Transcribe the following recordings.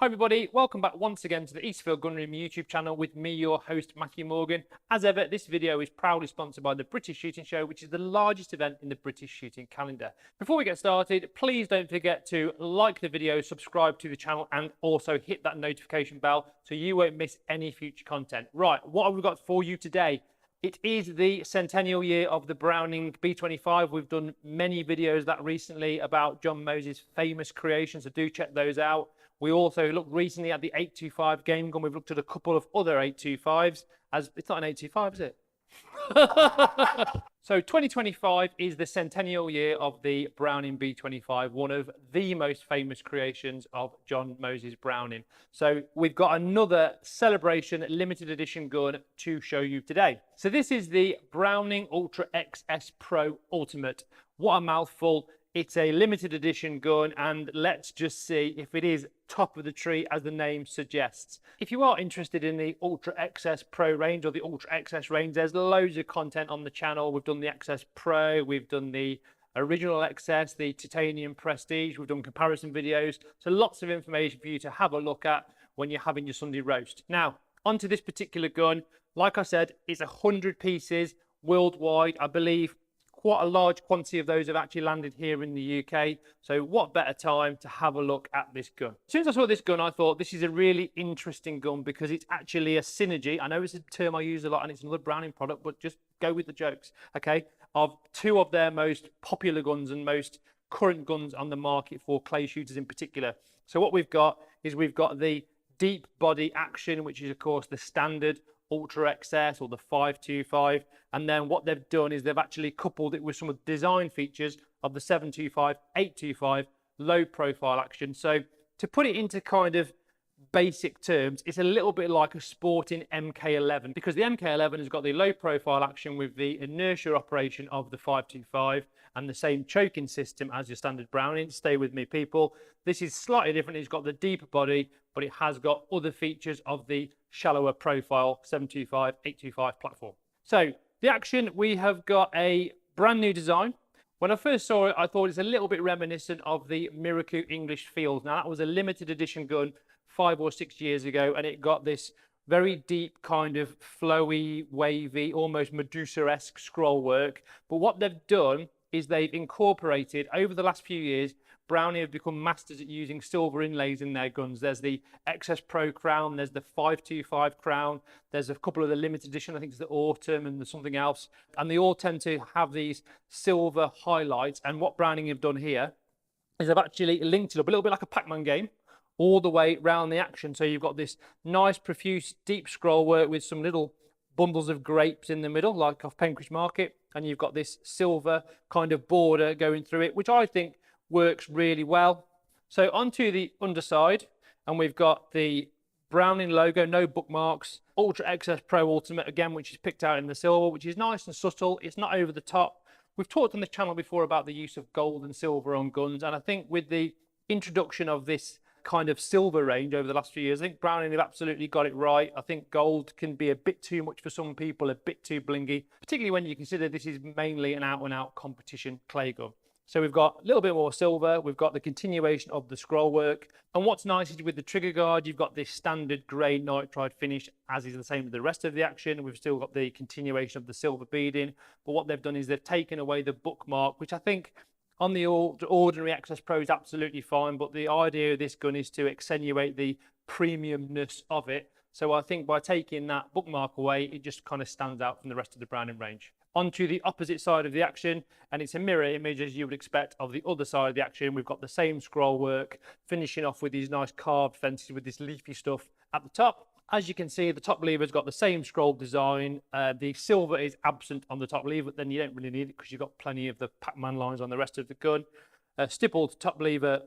Hi everybody, welcome back once again to the Eastfield Gunroom YouTube channel with me, your host Matthew Morgan. As ever, this video is proudly sponsored by the British Shooting Show, which is the largest event in the British shooting calendar. Before we get started, please don't forget to like the video, subscribe to the channel, and also hit that notification bell so you won't miss any future content. Right, what have we got for you today? It is the centennial year of the Browning B25. We've done many videos that recently about John Moses' famous creations, so do check those out. We also looked recently at the 825 game gun. We've looked at a couple of other 825s. As it's not an 825, is it? So 2025 is the centennial year of the Browning B25, one of the most famous creations of John Moses Browning. So we've got another celebration limited edition gun to show you today. So this is the Browning Ultra XS Pro Ultimate. What a mouthful. It's a limited edition gun, and let's just see if it is top of the tree as the name suggests. If you are interested in the Ultra XS Pro range or the Ultra XS range, there's loads of content on the channel. We've done the XS Pro, we've done the original XS, the Titanium Prestige, we've done comparison videos. So lots of information for you to have a look at when you're having your Sunday roast. Now, onto this particular gun. Like I said, it's 100 pieces worldwide. I believe quite a large quantity of those have actually landed here in the UK. So what better time to have a look at this gun? As soon as I saw this gun, I thought this is a really interesting gun because it's actually a synergy. I know it's a term I use a lot and it's another Browning product, but just go with the jokes, okay? Of two of their most popular guns and most current guns on the market for clay shooters in particular. So what we've got is we've got the deep body action, which is of course the standard Ultra XS or the 525, and then what they've done is they've actually coupled it with some of the design features of the 725, 825 low profile action. So to put it into kind of basic terms, it's a little bit like a sporting MK11 because the MK11 has got the low profile action with the inertia operation of the 525 and the same choking system as your standard Browning. Stay with me, people. This is slightly different. It's got the deeper body, but it has got other features of the shallower profile 725, 825 platform. So the action, we have got a brand new design. When I first saw it, I thought it's a little bit reminiscent of the Miracle English Field. Now that was a limited edition gun 5 or 6 years ago, and it got this very deep kind of flowy, wavy, almost Medusa-esque scroll work. But what they've done is they've incorporated, over the last few years, Browning have become masters at using silver inlays in their guns. There's the XS Pro crown, there's the 525 crown, there's a couple of the limited edition, I think it's the Autumn and there's something else. And they all tend to have these silver highlights. And what Browning have done here is they've actually linked it up a little bit like a Pac-Man game all the way round the action. So you've got this nice, profuse, deep scroll work with some little bundles of grapes in the middle, like off Penkridge Market. And you've got this silver kind of border going through it, which I think works really well. So onto the underside, and we've got the Browning logo, no bookmarks, Ultra XS Pro Ultimate again, which is picked out in the silver, which is nice and subtle. It's not over the top. We've talked on the channel before about the use of gold and silver on guns, and I think with the introduction of this kind of silver range over the last few years, I think Browning have absolutely got it right. I think gold can be a bit too much for some people, a bit too blingy, particularly when you consider this is mainly an out-and-out competition clay gun. So we've got a little bit more silver, we've got the continuation of the scroll work, and what's nice is with the trigger guard, you've got this standard grey nitride finish, as is the same with the rest of the action. We've still got the continuation of the silver beading, but what they've done is they've taken away the bookmark, which I think on the ordinary XS Pro is absolutely fine, but the idea of this gun is to accentuate the premiumness of it. So I think by taking that bookmark away, it just kind of stands out from the rest of the Browning range. Onto the opposite side of the action, and it's a mirror image as you would expect of the other side of the action. We've got the same scroll work, finishing off with these nice carved fences with this leafy stuff at the top. As you can see, the top lever's got the same scroll design. The silver is absent on the top lever, but then you don't really need it because you've got plenty of the Pac-Man lines on the rest of the gun. Stippled top lever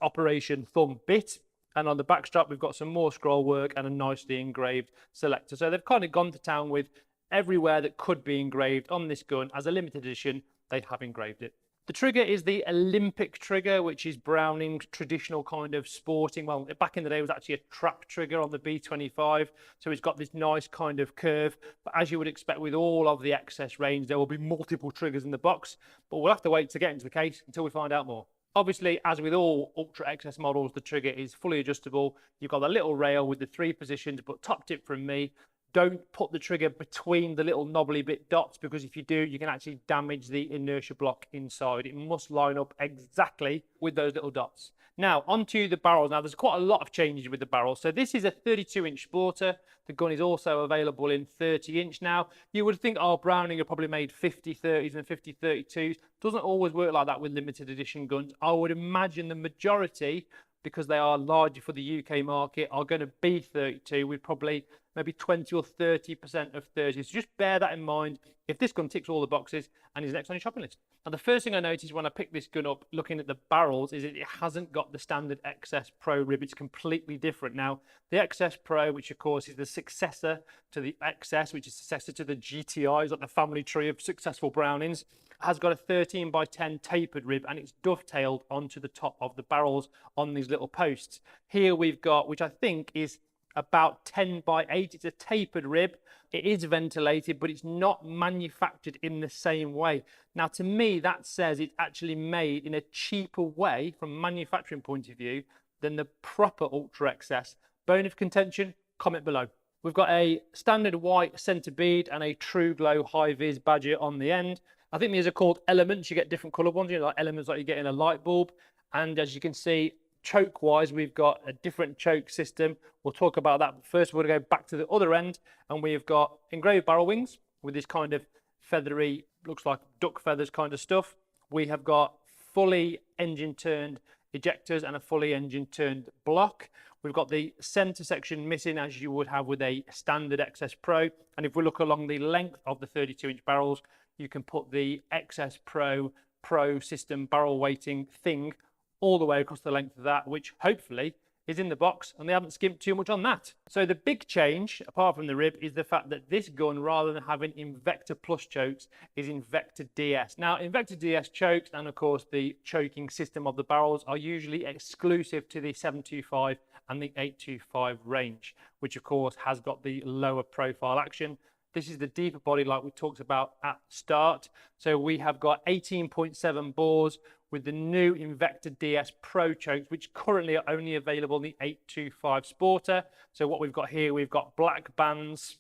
operation thumb bit. And on the back strap, we've got some more scroll work and a nicely engraved selector. So they've kind of gone to town with everywhere that could be engraved on this gun. As a limited edition, they have engraved it. The trigger is the Olympic trigger, which is Browning's traditional kind of sporting. Well, back in the day, it was actually a trap trigger on the B25. So it's got this nice kind of curve. But as you would expect with all of the XS range, there will be multiple triggers in the box. But we'll have to wait to get into the case until we find out more. Obviously, as with all Ultra XS models, the trigger is fully adjustable. You've got a little rail with the 3 positions, but top tip from me, don't put the trigger between the little knobbly bit dots, because if you do, you can actually damage the inertia block inside. It must line up exactly with those little dots. Now, onto the barrels. Now, there's quite a lot of changes with the barrel. So this is a 32-inch sporter. The gun is also available in 30-inch now. You would think, oh, Browning have probably made 50-30s and 50-32s. Doesn't always work like that with limited edition guns. I would imagine the majority, because they are larger for the UK market, are going to be 32 with probably maybe 20 or 30% of 30. So just bear that in mind if this gun ticks all the boxes and is next on your shopping list. Now, the first thing I noticed when I picked this gun up, looking at the barrels, is that it hasn't got the standard XS Pro rib. It's completely different. Now, the XS Pro, which of course is the successor to the XS, which is successor to the GTIs, like the family tree of successful Brownings, has got a 13x10 tapered rib, and it's dovetailed onto the top of the barrels on these little posts. Here we've got, which I think is about 10x8. It's a tapered rib. It is ventilated, but it's not manufactured in the same way. Now, to me, that says it's actually made in a cheaper way from a manufacturing point of view than the proper Ultra XS. Bone of contention, comment below. We've got a standard white center bead and a true glow high vis badge on the end. I think these are called elements. You get different color ones, you know, like elements like you get in a light bulb. And as you can see, choke wise, we've got a different choke system. We'll talk about that. But first, we're going to go back to the other end, and we've got engraved barrel wings with this kind of feathery, looks like duck feathers kind of stuff. We have got fully engine turned ejectors and a fully engine turned block. We've got the center section missing, as you would have with a standard XS Pro. And if we look along the length of the 32-inch barrels, you can put the XS Pro system barrel weighting thing all the way across the length of that, which hopefully is in the box, and they haven't skimped too much on that. So the big change, apart from the rib, is the fact that this gun, rather than having Invector Plus chokes, is Invector DS. Now, Invector DS chokes and, of course, the choking system of the barrels are usually exclusive to the 725 and the 825 range, which, of course, has got the lower profile action. This is the deeper body like we talked about at the start. So we have got 18.7 bores with the new Invector DS Pro chokes, which currently are only available in the 825 Sporter. So what we've got here, we've got black bands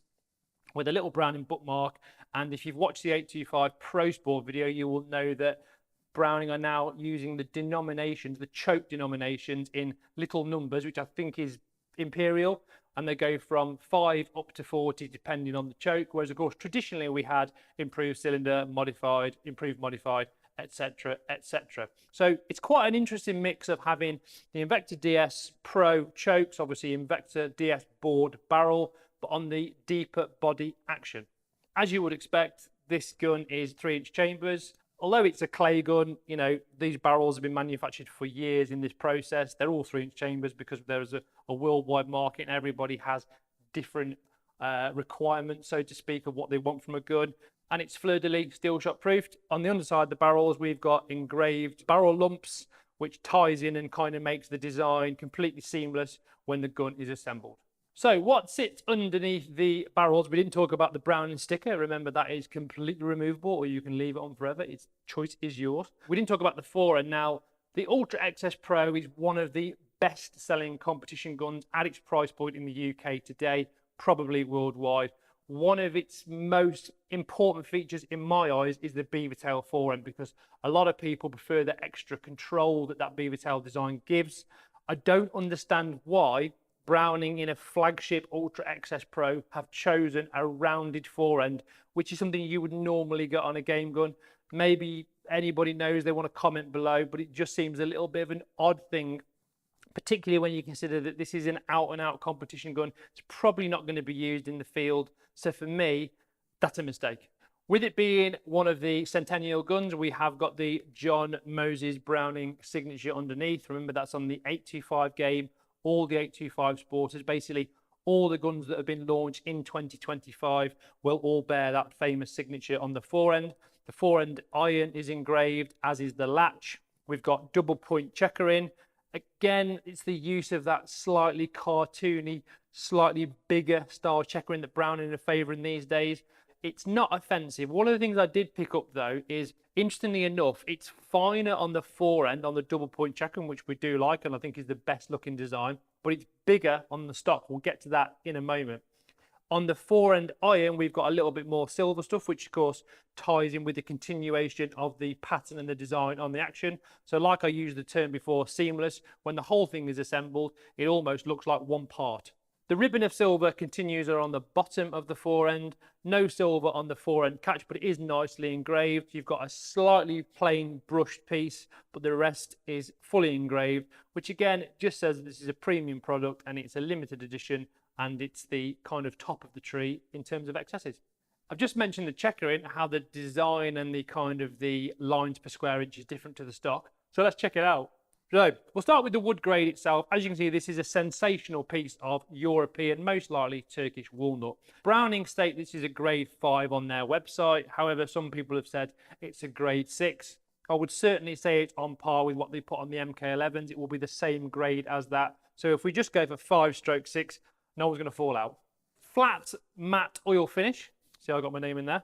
with a little Browning bookmark. And if you've watched the 825 Pro Sport video, you will know that Browning are now using the denominations, the choke denominations in little numbers, which I think is imperial. And they go from 5 up to 40 depending on the choke, whereas of course traditionally we had improved cylinder, modified, improved modified, etc, etc. So it's quite an interesting mix of having the Invector DS Pro chokes, obviously Invector DS bored barrel, but on the deeper body action. As you would expect, this gun is 3-inch chambers. Although it's a clay gun, you know, these barrels have been manufactured for years in this process. They're all 3-inch chambers because there's a worldwide market and everybody has different requirements, so to speak, of what they want from a gun. And it's fleur-de-lis steel shot proofed. On the underside of the barrels, we've got engraved barrel lumps, which ties in and kind of makes the design completely seamless when the gun is assembled. So what sits underneath the barrels? We didn't talk about the Browning sticker. Remember, that is completely removable, or you can leave it on forever. Its choice is yours. We didn't talk about the forend. Now, the Ultra XS Pro is one of the best-selling competition guns at its price point in the UK today, probably worldwide. One of its most important features in my eyes is the beaver tail forend, because a lot of people prefer the extra control that that beaver tail design gives. I don't understand why Browning in a flagship Ultra XS Pro have chosen a rounded forend, which is something you would normally get on a game gun. Maybe anybody knows, they want to comment below, but it just seems a little bit of an odd thing, particularly when you consider that this is an out-and-out competition gun. It's probably not going to be used in the field. So for me, that's a mistake. With it being one of the Centennial guns, we have got the John Moses Browning signature underneath. Remember, that's on the 825 game, all the 825 Sporters. Basically, all the guns that have been launched in 2025 will all bear that famous signature on the forend. The forend iron is engraved, as is the latch. We've got double point checkering. Again, it's the use of that slightly cartoony, slightly bigger style checkering that Browning are favouring these days. It's not offensive. One of the things I did pick up though is, interestingly enough, it's finer on the fore end on the double point checkering, which we do like and I think is the best looking design, but it's bigger on the stock. We'll get to that in a moment. On the fore end iron, we've got a little bit more silver stuff, which of course ties in with the continuation of the pattern and the design on the action. So like I used the term before, seamless, when the whole thing is assembled, it almost looks like one part. The ribbon of silver continues are on the bottom of the fore end. No silver on the fore end catch, but it is nicely engraved. You've got a slightly plain brushed piece, but the rest is fully engraved, which again just says this is a premium product and it's a limited edition, and it's the kind of top of the tree in terms of excesses. I've just mentioned the checkering, how the design and the kind of the lines per square inch is different to the stock. So let's check it out. So we'll start with the wood grade itself. As you can see, this is a sensational piece of European, most likely Turkish walnut. Brownings state this is a grade 5 on their website. However, some people have said it's a grade 6. I would certainly say it's on par with what they put on the MK11s. It will be the same grade as that. So if we just go for 5/6, no one's going to fall out. Flat matte oil finish. See, I got my name in there.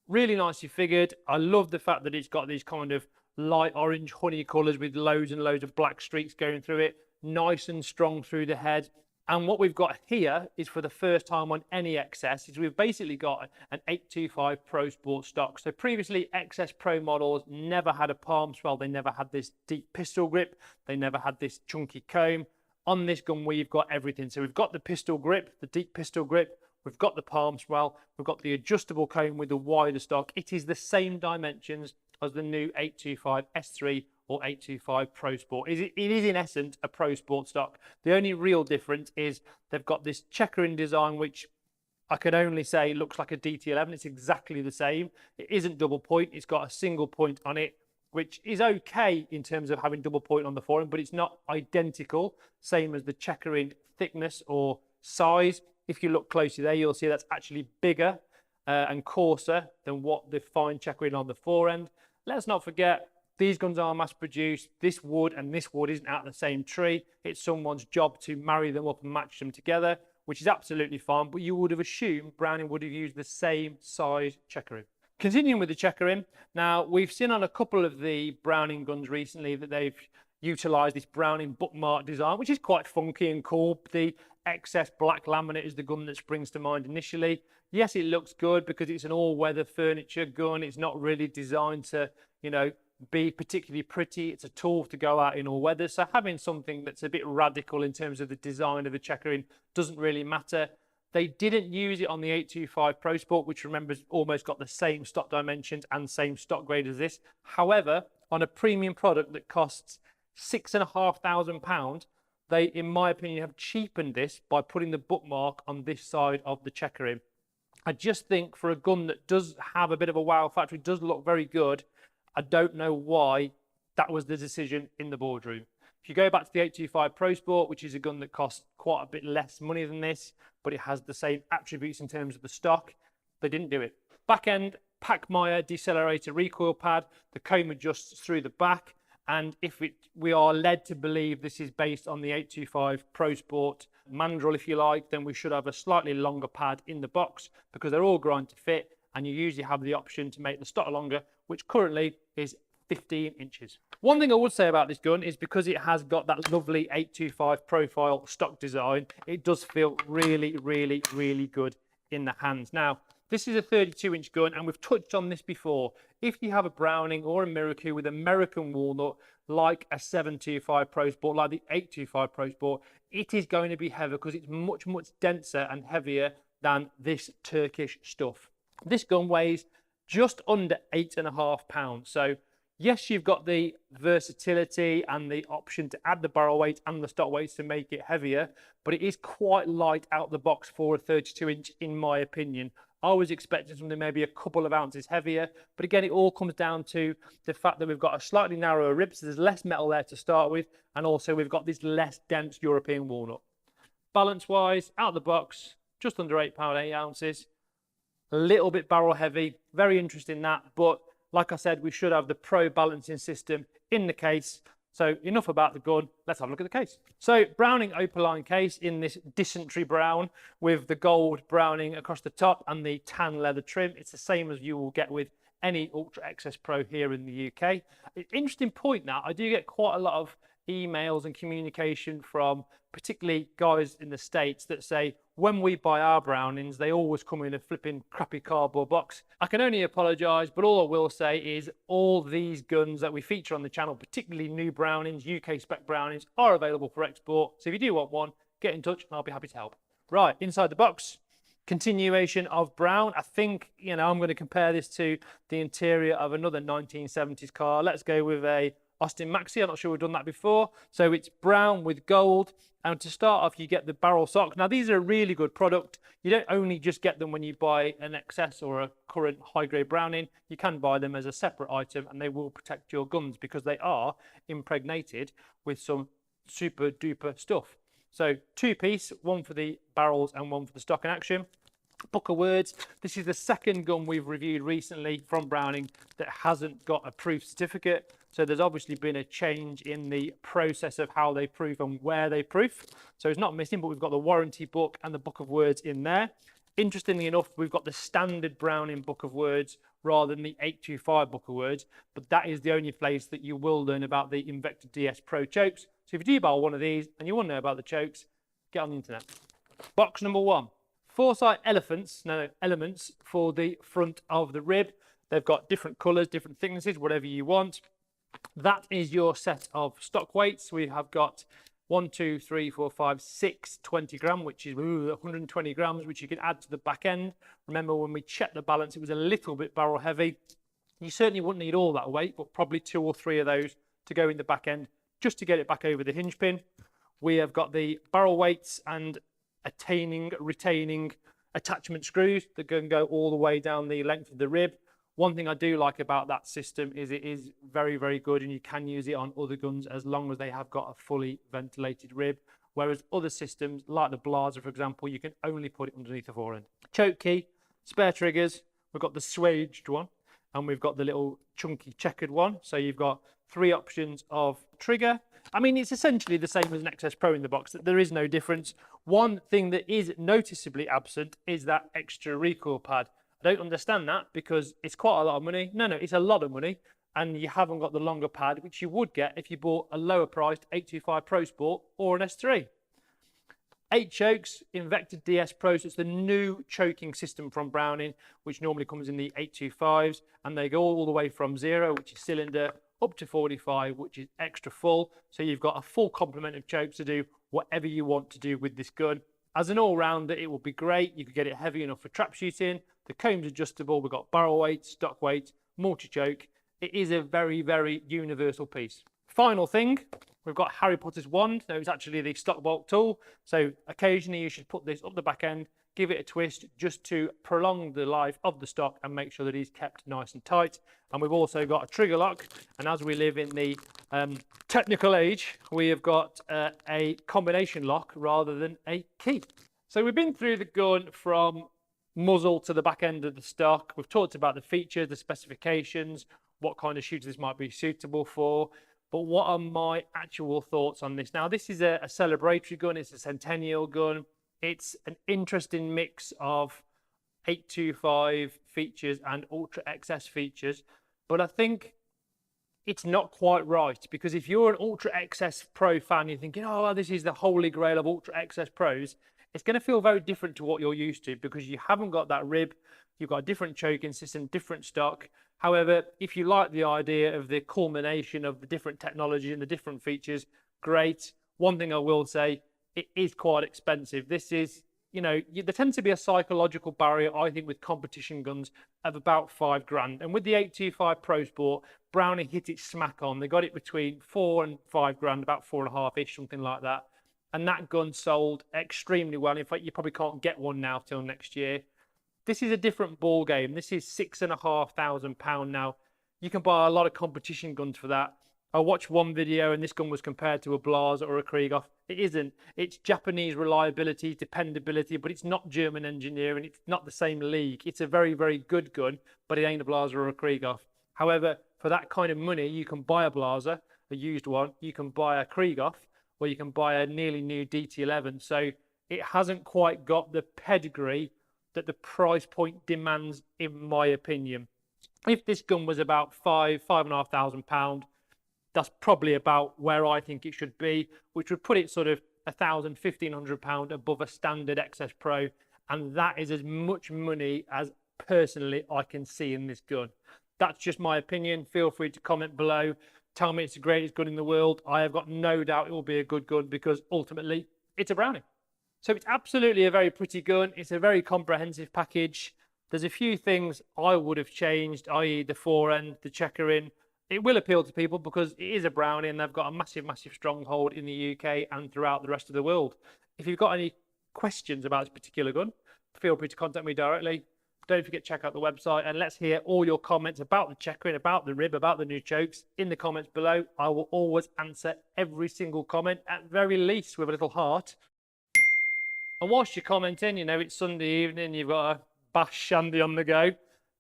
Really nicely figured. I love the fact that it's got these kind of light orange honey colours with loads and loads of black streaks going through it. Nice and strong through the head. And what we've got here is, for the first time on any XS, is we've basically got an 825 Pro Sport stock. So previously, XS Pro models never had a palm swell. They never had this deep pistol grip. They never had this chunky comb. On this gun, we've got everything. So we've got the pistol grip, the deep pistol grip. We've got the palm swell. We've got the adjustable comb with the wider stock. It is the same dimensions as the new 825 S3 or 825 Pro Sport. It is in essence a Pro Sport stock. The only real difference is they've got this checkering design, which I can only say looks like a DT11. It's exactly the same. It isn't double point. It's got a single point on it, which is okay in terms of having double point on the forend, but it's not identical, same as the checkering thickness or size. If you look closely there, you'll see that's actually bigger and coarser than what the fine checkering on the forend. Let's not forget, these guns are mass produced. This wood and this wood isn't out of the same tree. It's someone's job to marry them up and match them together, which is absolutely fine, but you would have assumed Browning would have used the same size checkering. Continuing with the checkering, now we've seen on a couple of the Browning guns recently that they've utilised this Browning bookmark design, which is quite funky and cool. The XS black laminate is the gun that springs to mind initially. Yes, it looks good because it's an all-weather furniture gun. It's not really designed to, you know, be particularly pretty. It's a tool to go out in all weather. So having something that's a bit radical in terms of the design of the checkering doesn't really matter. They didn't use it on the 825 Pro Sport, which remember almost got the same stock dimensions and same stock grade as this. However, on a premium product that costs £6,500, they, in my opinion, have cheapened this by putting the bookmark on this side of the checkering. I just think for a gun that does have a bit of a wow factor, it does look very good, I don't know why that was the decision in the boardroom. If you go back to the 825 Pro Sport, which is a gun that costs quite a bit less money than this, but it has the same attributes in terms of the stock, they didn't do it. Back end, Pachmeyer decelerator recoil pad, the comb adjusts through the back, and if we are led to believe this is based on the 825 Pro Sport mandrel, if you like, then we should have a slightly longer pad in the box because they're all grind to fit, and you usually have the option to make the stock longer, which currently is 15 inches. One thing I would say about this gun is because it has got that lovely 825 profile stock design, it does feel really, really, really good in the hands. Now, this is a 32-inch gun, and we've touched on this before. If you have a Browning or a Miracle with American walnut, like a 725 Pro Sport, like the 825 Pro Sport, it is going to be heavier because it's much, much denser and heavier than this Turkish stuff. This gun weighs just under 8.5 pounds. So yes, you've got the versatility and the option to add the barrel weight and the stock weights to make it heavier, but it is quite light out the box for a 32-inch, in my opinion. I was expecting something maybe a couple of ounces heavier, but again, it all comes down to the fact that we've got a slightly narrower rib, so there's less metal there to start with, and also we've got this less dense European walnut. Balance-wise, out the box, just under 8 pound 8 ounces. A little bit barrel heavy, very interesting that, but like I said, we should have the Pro balancing system in the case, So enough about the gun, let's have a look at the case. So Browning opaline case in this dysentery brown with the gold Browning across the top and the tan leather trim. It's the same as you will get with any Ultra XS Pro here in the UK. Interesting point now, I do get quite a lot of emails and communication from particularly guys in the States that say, when we buy our Brownings, they always come in a flipping crappy cardboard box. I can only apologise, but all I will say is all these guns that we feature on the channel, particularly new Brownings, UK spec Brownings, are available for export. So if you do want one, get in touch and I'll be happy to help. Right, inside the box, continuation of brown. I think, you know, I'm going to compare this to the interior of another 1970s car. Let's go with a Austin Maxi. I'm not sure we've done that before. So it's brown with gold. And to start off, you get the barrel socks. Now, these are a really good product. You don't only just get them when you buy an XS or a current high-grade Browning. You can buy them as a separate item, and they will protect your guns because they are impregnated with some super duper stuff. So two-piece, one for the barrels and one for the stock and action. Book of words. This is the second gun we've reviewed recently from Browning that hasn't got a proof certificate. So there's obviously been a change in the process of how they proof and where they proof. So it's not missing, but we've got the warranty book and the book of words in there. Interestingly enough, we've got the standard Browning book of words rather than the 825 book of words, but that is the only place that you will learn about the Invector DS Pro chokes. So if you do buy one of these and you want to know about the chokes, get on the internet. Box number one. Foresight elements for the front of the rib. They've got different colours, different thicknesses, whatever you want. That is your set of stock weights. We have got 1, 2, 3, 4, 5, 6 20 gram, which is 120 grams, which you can add to the back end. Remember, when we checked the balance, it was a little bit barrel heavy. You certainly wouldn't need all that weight, but probably 2 or 3 of those to go in the back end just to get it back over the hinge pin. We have got the barrel weights and retaining attachment screws that can go all the way down the length of the rib. One thing I do like about that system is it is very, very good, and you can use it on other guns as long as they have got a fully ventilated rib, whereas other systems like the Blaser, for example, you can only put it underneath the forend. Choke key, spare triggers, we've got the swaged one and we've got the little chunky checkered one. So you've got 3 options of trigger. I mean, it's essentially the same as an XS Pro in the box. There is no difference. One thing that is noticeably absent is that extra recoil pad. I don't understand that because it's quite a lot of money. No, it's a lot of money, and you haven't got the longer pad, which you would get if you bought a lower priced 825 Pro Sport or an S3. 8 chokes, Invector DS Pro. So it's the new choking system from Browning, which normally comes in the 825s, and they go all the way from 0, which is cylinder, up to 45, which is extra full. So you've got a full complement of chokes to do whatever you want to do with this gun. As an all-rounder, it will be great. You could get it heavy enough for trap shooting. The comb's adjustable. We've got barrel weight, stock weight, multi-choke. It is a very, very universal piece. Final thing, we've got Harry Potter's wand. Now, it's actually the stock bolt tool. So occasionally you should put this up the back end, give it a twist just to prolong the life of the stock and make sure that it's kept nice and tight. And we've also got a trigger lock. And as we live in the technical age, we have got a combination lock rather than a key. So we've been through the gun from muzzle to the back end of the stock. We've talked about the features, the specifications, what kind of shooter this might be suitable for. But what are my actual thoughts on this? Now, this is a celebratory gun. It's a centennial gun. It's an interesting mix of 825 features and Ultra XS features. But I think it's not quite right, because if you're an Ultra XS Pro fan, you're thinking, oh, well, this is the holy grail of Ultra XS Pros. It's going to feel very different to what you're used to because you haven't got that rib. You've got a different choking system, different stock. However, if you like the idea of the culmination of the different technology and the different features, great. One thing I will say, it is quite expensive. This is, you know, there tends to be a psychological barrier, I think, with competition guns of about £5 grand. And with the 825 Pro Sport, Browning hit it smack on. They got it between 4 and 5 grand, about 4.5-ish, something like that. And that gun sold extremely well. In fact, you probably can't get one now till next year. This is a different ball game. This is £6,500 now. You can buy a lot of competition guns for that. I watched one video and this gun was compared to a Blaser or a Krieghoff. It isn't. It's Japanese reliability, dependability, but it's not German engineering. It's not the same league. It's a very, very good gun, but it ain't a Blaser or a Krieghoff. However, for that kind of money, you can buy a Blaser a used one, you can buy a Krieghoff, or you can buy a nearly new DT11. So it hasn't quite got the pedigree that the price point demands, in my opinion. If this gun was about £5,500 that's probably about where I think it should be, which would put it sort of £1,000, £1,500 above a standard XS Pro, and that is as much money as personally I can see in this gun. That's just my opinion. Feel free to comment below. Tell me it's the greatest gun in the world. I have got no doubt it will be a good gun because ultimately it's a Browning. So it's absolutely a very pretty gun. It's a very comprehensive package. There's a few things I would have changed, i.e. the forend, the checkering. It will appeal to people because it is a Browning and they've got a massive, massive stronghold in the UK and throughout the rest of the world. If you've got any questions about this particular gun, feel free to contact me directly. Don't forget to check out the website, and let's hear all your comments about the checkering, about the rib, about the new chokes in the comments below. I will always answer every single comment, at very least with a little heart. And whilst you're commenting, you know, it's Sunday evening, you've got a bash shandy on the go.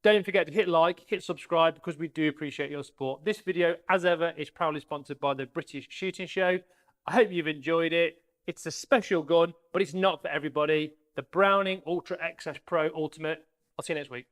Don't forget to hit like, hit subscribe, because we do appreciate your support. This video, as ever, is proudly sponsored by the British Shooting Show. I hope you've enjoyed it. It's a special gun, but it's not for everybody. The Browning Ultra XS Pro Ultimate. I'll see you next week.